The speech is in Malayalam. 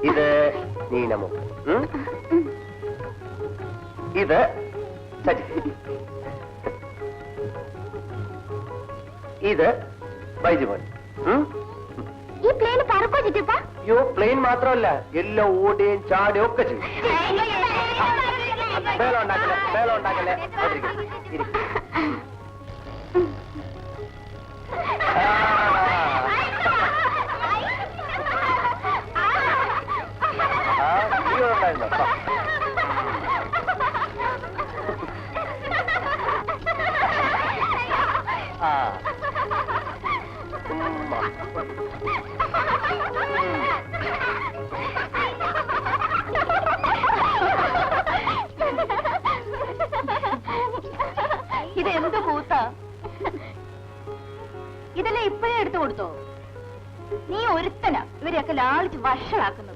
ഇത് നീനമോ, ഇത് സജി, ഇത് ബൈജുമോൻ. ഈ പ്ലെയിൻ പറക്കോ ചിറ്റപ്പ? യോ, പ്ലെയിൻ മാത്രമല്ല, എല്ലാം ഓടുകയും ചാടുകയും ഒക്കെ ചെയ്യും. മേളം ഉണ്ടാക്കല്ലേ, മേളം ഉണ്ടാക്കല്ലേ. ഇതെന്ത് കൂത്താ? ഇതെല്ലാം ഇപ്പോഴേ എടുത്തു കൊടുത്തോ? നീ ഒരുത്തനാ ഇവരെയൊക്കെ ലാളിച്ച് വഷളാക്കുന്നത്.